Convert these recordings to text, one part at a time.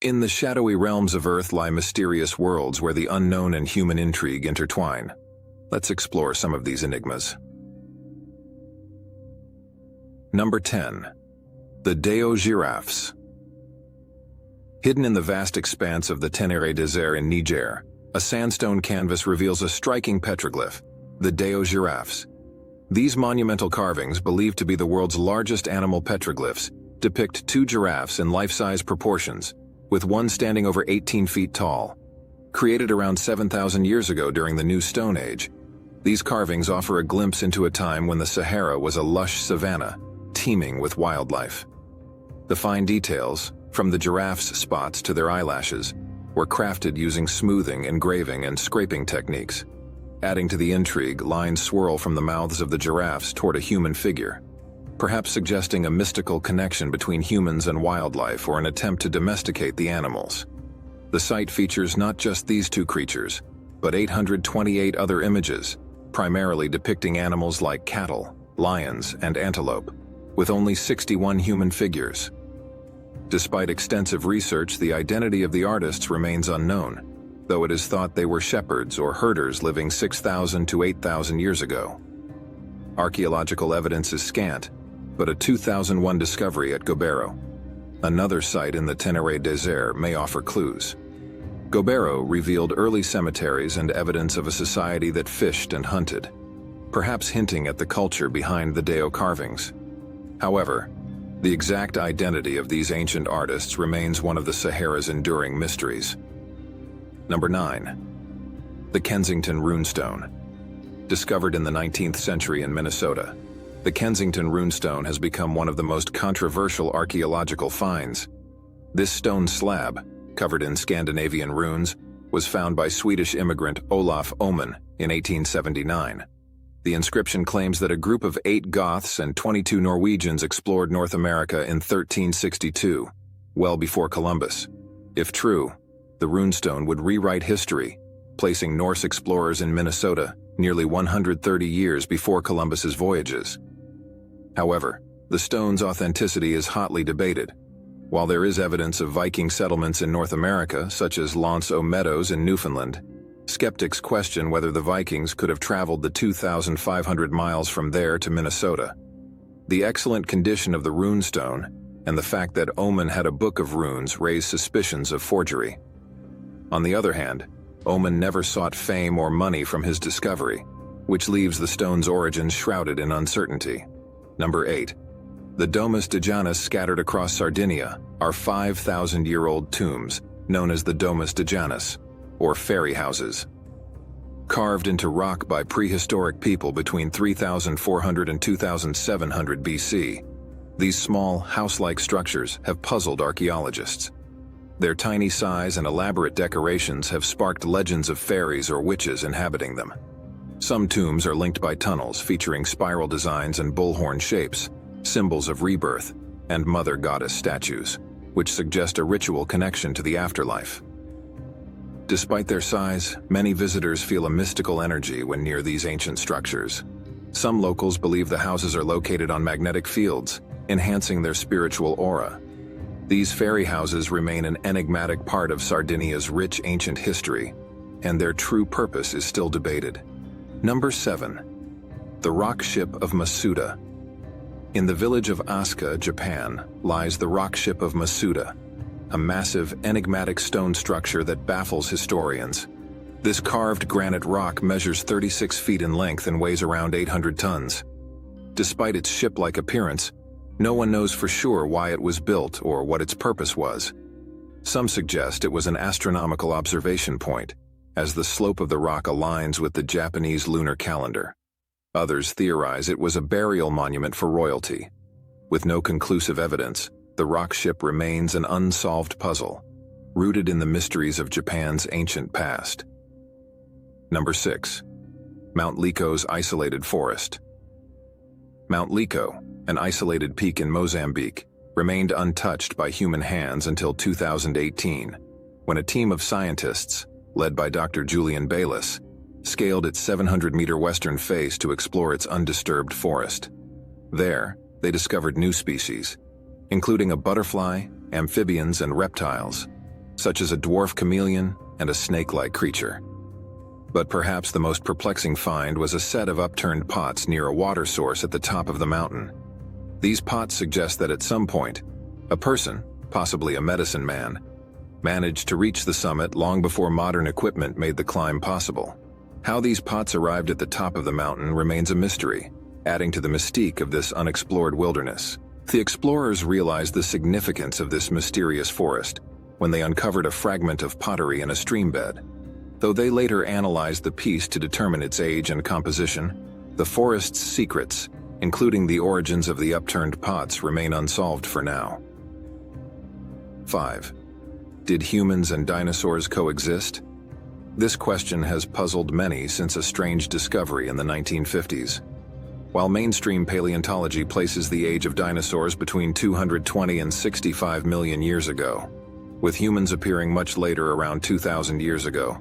In the shadowy realms of Earth lie mysterious worlds where the unknown and human intrigue intertwine. Let's explore some of these enigmas. Number 10. The Déo Giraffes. Hidden in the vast expanse of the Tenere Desert in Niger, a sandstone canvas reveals a striking petroglyph, the Déo Giraffes. These monumental carvings, believed to be the world's largest animal petroglyphs, depict two giraffes in life-size proportions, with one standing over 18 feet tall. Created around 7,000 years ago during the New Stone Age, these carvings offer a glimpse into a time when the Sahara was a lush savanna, teeming with wildlife. The fine details, from the giraffes' spots to their eyelashes, were crafted using smoothing, engraving, and scraping techniques. Adding to the intrigue, lines swirl from the mouths of the giraffes toward a human figure, perhaps suggesting a mystical connection between humans and wildlife or an attempt to domesticate the animals. The site features not just these two creatures, but 828 other images, primarily depicting animals like cattle, lions, and antelope, with only 61 human figures. Despite extensive research, the identity of the artists remains unknown, though it is thought they were shepherds or herders living 6,000 to 8,000 years ago. Archaeological evidence is scant, but a 2001 discovery at Gobero, another site in the Tenere Desert, may offer clues. Gobero revealed early cemeteries and evidence of a society that fished and hunted, perhaps hinting at the culture behind the Déo carvings. However, the exact identity of these ancient artists remains one of the Sahara's enduring mysteries. Number 9. The Kensington Runestone. Discovered in the 19th century in Minnesota, the Kensington Runestone has become one of the most controversial archaeological finds. This stone slab, covered in Scandinavian runes, was found by Swedish immigrant Olof Oman in 1879. The inscription claims that a group of 8 Goths and 22 Norwegians explored North America in 1362, well before Columbus. If true, the runestone would rewrite history, placing Norse explorers in Minnesota nearly 130 years before Columbus's voyages. However, the stone's authenticity is hotly debated. While there is evidence of Viking settlements in North America, such as L'Anse aux Meadows in Newfoundland, skeptics question whether the Vikings could have traveled the 2,500 miles from there to Minnesota. The excellent condition of the runestone and the fact that Oman had a book of runes raise suspicions of forgery. On the other hand, Oman never sought fame or money from his discovery, which leaves the stone's origins shrouded in uncertainty. Number 8. The Domus de Janus scattered across Sardinia are 5,000-year-old tombs known as the Domus de Janus, or fairy houses. Carved into rock by prehistoric people between 3,400 and 2,700 BC, these small, house-like structures have puzzled archaeologists. Their tiny size and elaborate decorations have sparked legends of fairies or witches inhabiting them. Some tombs are linked by tunnels featuring spiral designs and bullhorn shapes, symbols of rebirth, and mother goddess statues, which suggest a ritual connection to the afterlife. Despite their size, many visitors feel a mystical energy when near these ancient structures. Some locals believe the houses are located on magnetic fields, enhancing their spiritual aura. These fairy houses remain an enigmatic part of Sardinia's rich ancient history, and their true purpose is still debated. Number 7. The rock ship of Masuda. In the village of Asuka, Japan, lies the rock ship of Masuda, a massive, enigmatic stone structure that baffles historians. This carved granite rock measures 36 feet in length and weighs around 800 tons. Despite its ship-like appearance, no one knows for sure why it was built or what its purpose was. Some suggest it was an astronomical observation point, as the slope of the rock aligns with the Japanese lunar calendar. Others theorize it was a burial monument for royalty. With no conclusive evidence, the rock ship remains an unsolved puzzle, rooted in the mysteries of Japan's ancient past. Number 6. Mount Lico's isolated forest. Mount Lico, an isolated peak in Mozambique, remained untouched by human hands until 2018, when a team of scientists, led by Dr. Julian Bayliss, scaled its 700-meter western face to explore its undisturbed forest. There, they discovered new species, including a butterfly, amphibians, and reptiles, such as a dwarf chameleon and a snake-like creature. But perhaps the most perplexing find was a set of upturned pots near a water source at the top of the mountain. These pots suggest that at some point, a person, possibly a medicine man, managed to reach the summit long before modern equipment made the climb possible. How these pots arrived at the top of the mountain remains a mystery, adding to the mystique of this unexplored wilderness. The explorers realized the significance of this mysterious forest when they uncovered a fragment of pottery in a stream bed. Though they later analyzed the piece to determine its age and composition, the forest's secrets, including the origins of the upturned pots, remain unsolved for now. 5. Did humans and dinosaurs coexist? This question has puzzled many since a strange discovery in the 1950s. While mainstream paleontology places the age of dinosaurs between 220 and 65 million years ago, with humans appearing much later, around 2,000 years ago,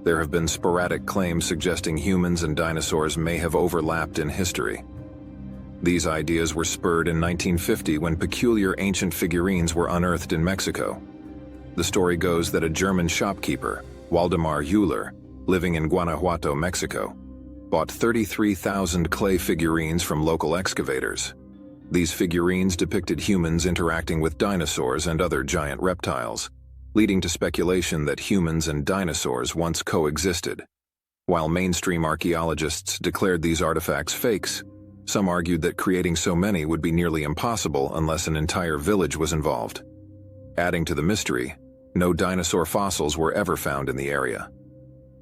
there have been sporadic claims suggesting humans and dinosaurs may have overlapped in history. These ideas were spurred in 1950 when peculiar ancient figurines were unearthed in Mexico. The story goes that a German shopkeeper, Waldemar Euler, living in Guanajuato, Mexico, bought 33,000 clay figurines from local excavators. These figurines depicted humans interacting with dinosaurs and other giant reptiles, leading to speculation that humans and dinosaurs once coexisted. While mainstream archaeologists declared these artifacts fakes, some argued that creating so many would be nearly impossible unless an entire village was involved. Adding to the mystery, no dinosaur fossils were ever found in the area.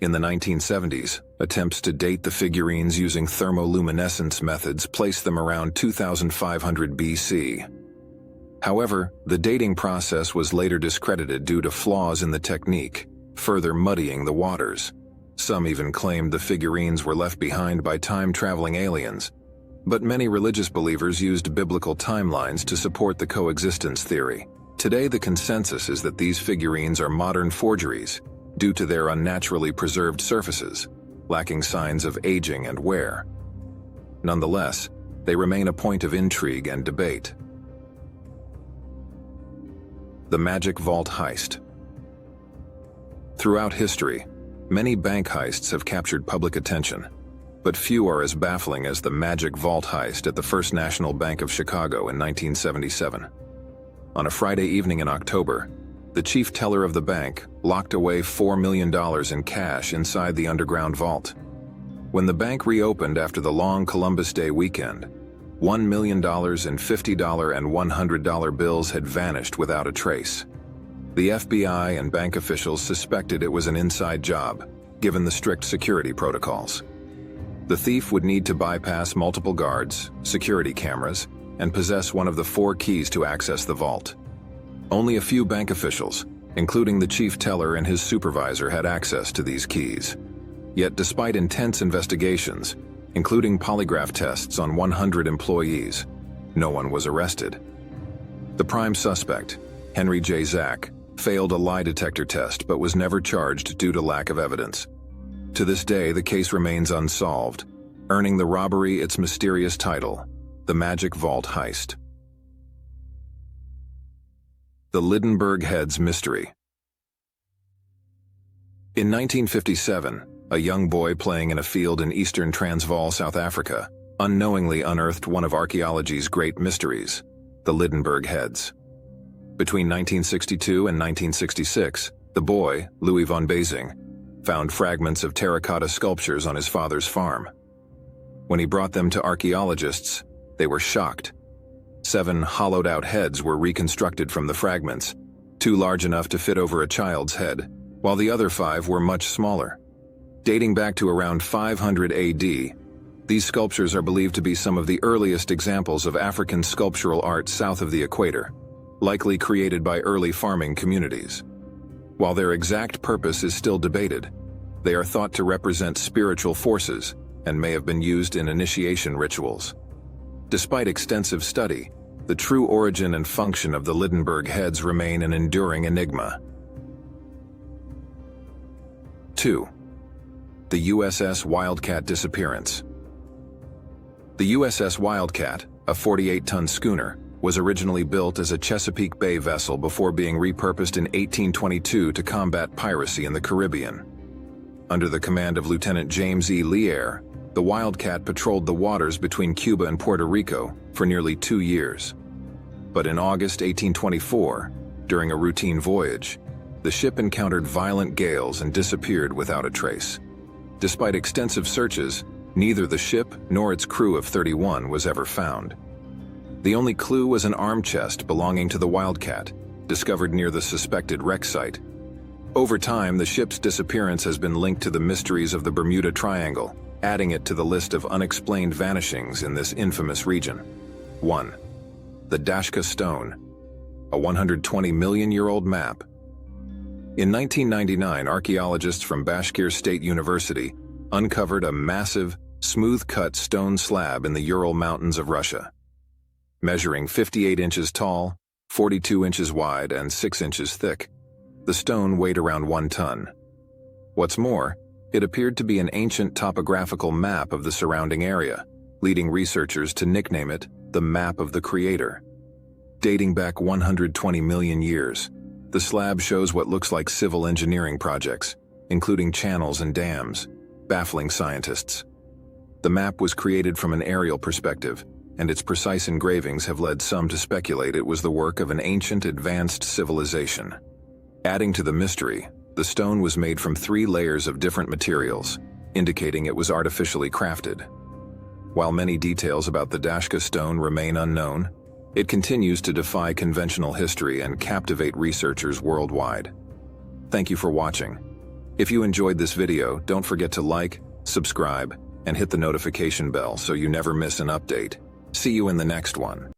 In the 1970s, attempts to date the figurines using thermoluminescence methods placed them around 2500 BC. However, the dating process was later discredited due to flaws in the technique, further muddying the waters. Some even claimed the figurines were left behind by time-traveling aliens, but many religious believers used biblical timelines to support the coexistence theory. Today, the consensus is that these figurines are modern forgeries due to their unnaturally preserved surfaces, lacking signs of aging and wear. Nonetheless, they remain a point of intrigue and debate. The Magic Vault Heist. Throughout history, many bank heists have captured public attention, but few are as baffling as the Magic Vault heist at the First National Bank of Chicago in 1977. On a Friday evening in October, the chief teller of the bank locked away $4 million in cash inside the underground vault. When the bank reopened after the long Columbus Day weekend, $1 million in $50 and $100 bills had vanished without a trace. The FBI and bank officials suspected it was an inside job, given the strict security protocols. The thief would need to bypass multiple guards, security cameras, and possess one of the 4 keys to access the vault. Only a few bank officials, including the chief teller and his supervisor, had access to these keys. Yet despite intense investigations, including polygraph tests on 100 employees, no one was arrested. The prime suspect, Henry J. Zack, failed a lie detector test but was never charged due to lack of evidence. To this day, the case remains unsolved, earning the robbery its mysterious title, the Magic Vault Heist. The Lydenburg Heads Mystery. In 1957, a young boy playing in a field in eastern Transvaal, South Africa, unknowingly unearthed one of archaeology's great mysteries, the Lydenburg Heads. Between 1962 and 1966, the boy, Louis von Basing, found fragments of terracotta sculptures on his father's farm. When he brought them to archaeologists, they were shocked. 7 hollowed-out heads were reconstructed from the fragments, 2 large enough to fit over a child's head, while the other 5 were much smaller. Dating back to around 500 AD, these sculptures are believed to be some of the earliest examples of African sculptural art south of the equator, likely created by early farming communities. While their exact purpose is still debated, they are thought to represent spiritual forces and may have been used in initiation rituals. Despite extensive study, the true origin and function of the Lydenburg heads remain an enduring enigma. 2. The USS Wildcat disappearance. The USS Wildcat, a 48-ton schooner, was originally built as a Chesapeake Bay vessel before being repurposed in 1822 to combat piracy in the Caribbean. Under the command of Lieutenant James E. Lear, the Wildcat patrolled the waters between Cuba and Puerto Rico for nearly 2 years. But in August 1824, during a routine voyage, the ship encountered violent gales and disappeared without a trace. Despite extensive searches, neither the ship nor its crew of 31 was ever found. The only clue was an arm chest belonging to the Wildcat, discovered near the suspected wreck site. Over time, the ship's disappearance has been linked to the mysteries of the Bermuda Triangle, adding it to the list of unexplained vanishings in this infamous region. 1. The Dashka Stone, a 120-million-year-old map. In 1999, archaeologists from Bashkir State University uncovered a massive, smooth-cut stone slab in the Ural Mountains of Russia. Measuring 58 inches tall, 42 inches wide, and 6 inches thick, the stone weighed around 1 ton. What's more, it appeared to be an ancient topographical map of the surrounding area, leading researchers to nickname it the Map of the Creator. Dating back 120 million years, the slab shows what looks like civil engineering projects, including channels and dams, baffling scientists. The map was created from an aerial perspective, and its precise engravings have led some to speculate it was the work of an ancient, advanced civilization. Adding to the mystery, the stone was made from 3 layers of different materials, indicating it was artificially crafted. While many details about the Dashka stone remain unknown, it continues to defy conventional history and captivate researchers worldwide. Thank you for watching. If you enjoyed this video, don't forget to like, subscribe, and hit the notification bell so you never miss an update. See you in the next one.